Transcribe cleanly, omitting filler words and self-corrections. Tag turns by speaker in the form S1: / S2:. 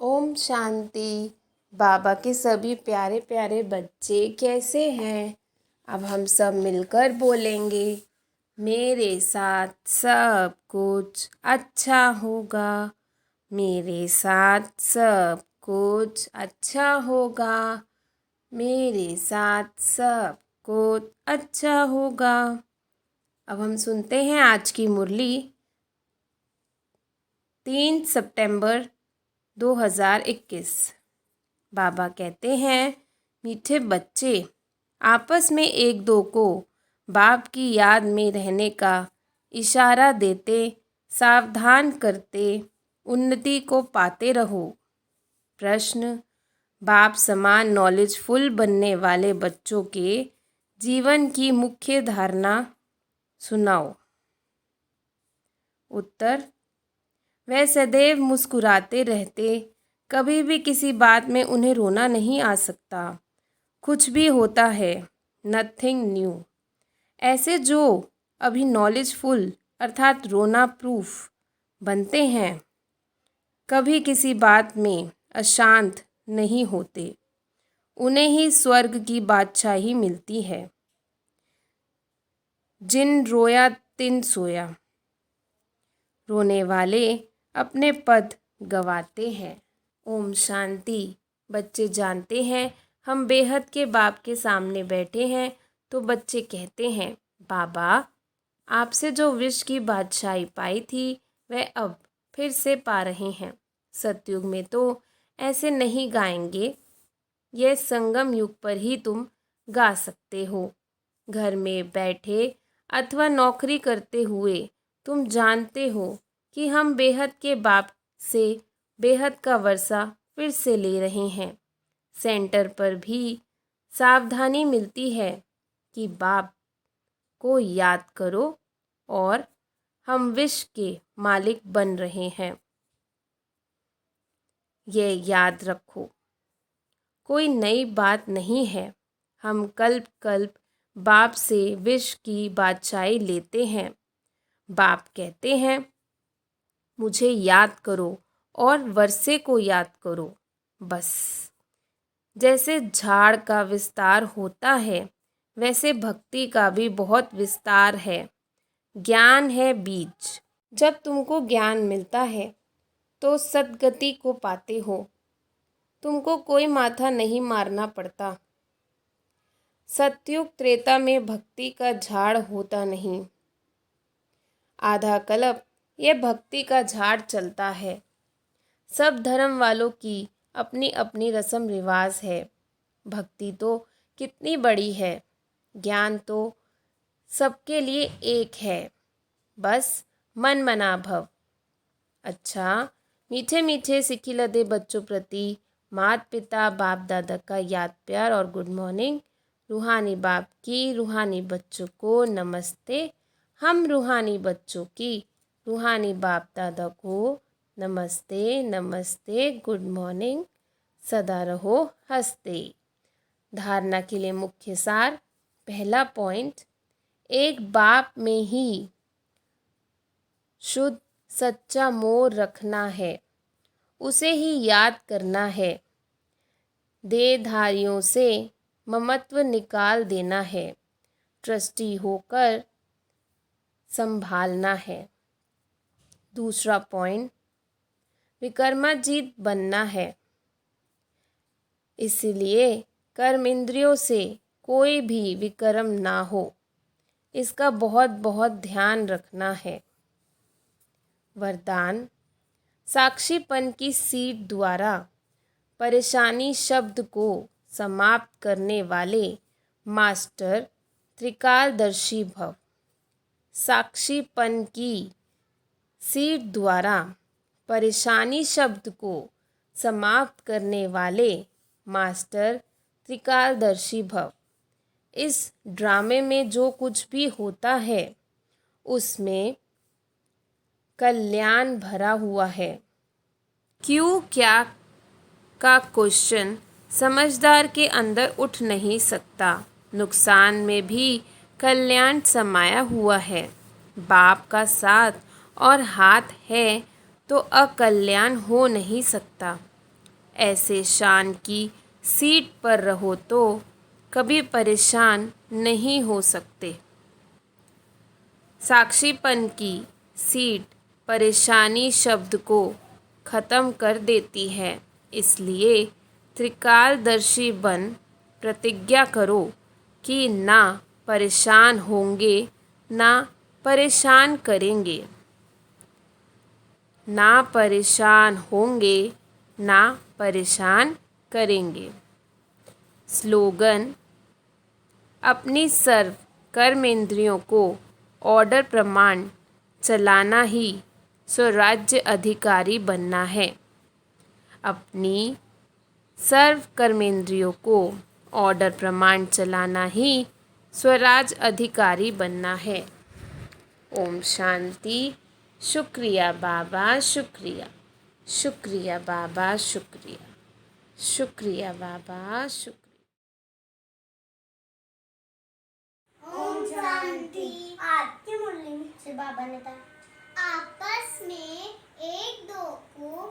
S1: ओम शांति। बाबा के सभी प्यारे प्यारे बच्चे कैसे हैं? अब हम सब मिलकर बोलेंगे, मेरे साथ सब कुछ अच्छा होगा। मेरे साथ सब कुछ अच्छा होगा। मेरे साथ सब कुछ अच्छा होगा। अब हम सुनते हैं आज की मुरली 3 सितंबर 2021। बाबा कहते हैं, मीठे बच्चे, आपस में एक दो को बाप की याद में रहने का इशारा देते, सावधान करते, उन्नति को पाते रहो। प्रश्न, बाप समान नॉलेजफुल बनने वाले बच्चों के जीवन की मुख्य धारणा सुनाओ। उत्तर, वह सदैव मुस्कुराते रहते, कभी भी किसी बात में उन्हें रोना नहीं आ सकता। कुछ भी होता है, नथिंग न्यू। ऐसे जो अभी नॉलेजफुल अर्थात रोना प्रूफ बनते हैं, कभी किसी बात में अशांत नहीं होते। उन्हें ही स्वर्ग की बादशाही मिलती है। जिन रोया तिन सोया। रोने वाले अपने पद गवाते हैं। ओम शांति। बच्चे जानते हैं हम बेहद के बाप के सामने बैठे हैं, तो बच्चे कहते हैं, बाबा आपसे जो विश्व की बादशाही पाई थी वह अब फिर से पा रहे हैं। सतयुग में तो ऐसे नहीं गाएंगे, यह संगम युग पर ही तुम गा सकते हो। घर में बैठे अथवा नौकरी करते हुए तुम जानते हो कि हम बेहद के बाप से बेहद का वर्षा फिर से ले रहे हैं। सेंटर पर भी सावधानी मिलती है कि बाप को याद करो और हम विश्व के मालिक बन रहे हैं। ये याद रखो, कोई नई बात नहीं है। हम कल्प कल्प बाप से विश्व की बादशाही लेते हैं। बाप कहते हैं, मुझे याद करो और वर्षे को याद करो। बस जैसे झाड़ का विस्तार होता है, वैसे भक्ति का भी बहुत विस्तार है। ज्ञान है बीज। जब तुमको ज्ञान मिलता है तो सद्गति को पाते हो। तुमको कोई माथा नहीं मारना पड़ता। सतयुग त्रेता में भक्ति का झाड़ होता नहीं। आधा कल्प यह भक्ति का झाड़ चलता है। सब धर्म वालों की अपनी अपनी रस्म रिवाज है। भक्ति तो कितनी बड़ी है, ज्ञान तो सबके लिए एक है, बस मन मना भव। अच्छा, मीठे मीठे सिखिलदे बच्चों प्रति माता पिता बाप दादा का याद प्यार और गुड मॉर्निंग। रूहानी बाप की रूहानी बच्चों को नमस्ते। हम रूहानी बच्चों की रूहानी बाप दादा को नमस्ते नमस्ते, गुड मॉर्निंग। सदा रहो हंसते। धारणा के लिए मुख्य सार। पहला पॉइंट, एक बाप में ही शुद्ध सच्चा मोह रखना है, उसे ही याद करना है। देहधारियों से ममत्व निकाल देना है, ट्रस्टी होकर संभालना है। दूसरा पॉइंट, विकर्माजीत बनना है, इसलिए कर्म इंद्रियों से कोई भी विकर्म ना हो, इसका बहुत बहुत ध्यान रखना है। वरदान, साक्षीपन की सीट द्वारा परेशानी शब्द को समाप्त करने वाले मास्टर त्रिकालदर्शी भव। साक्षीपन की सीट द्वारा परेशानी शब्द को समाप्त करने वाले मास्टर त्रिकालदर्शी भव। इस ड्रामे में जो कुछ भी होता है उसमें कल्याण भरा हुआ है। क्यों क्या का क्वेश्चन समझदार के अंदर उठ नहीं सकता। नुकसान में भी कल्याण समाया हुआ है। बाप का साथ और हाथ है तो अकल्याण हो नहीं सकता। ऐसे शान की सीट पर रहो तो कभी परेशान नहीं हो सकते। साक्षीपन की सीट परेशानी शब्द को ख़त्म कर देती है, इसलिए त्रिकालदर्शी बन प्रतिज्ञा करो कि ना परेशान होंगे ना परेशान करेंगे। ना परेशान होंगे ना परेशान करेंगे। स्लोगन: अपनी सर्व कर्मेंद्रियों को ऑर्डर प्रमाण चलाना ही स्वराज्य अधिकारी बनना है। अपनी सर्व कर्मेंद्रियों को ऑर्डर प्रमाण चलाना ही स्वराज अधिकारी बनना है। ओम शांति। शुक्रिया बाबा, शुक्रिया। शुक्रिया बाबा, शुक्रिया। शुक्रिया बाबा, शुक्रिया।
S2: ओम शांति। आज की मुरली में से बाबा ने कहा, आपस में एक दो को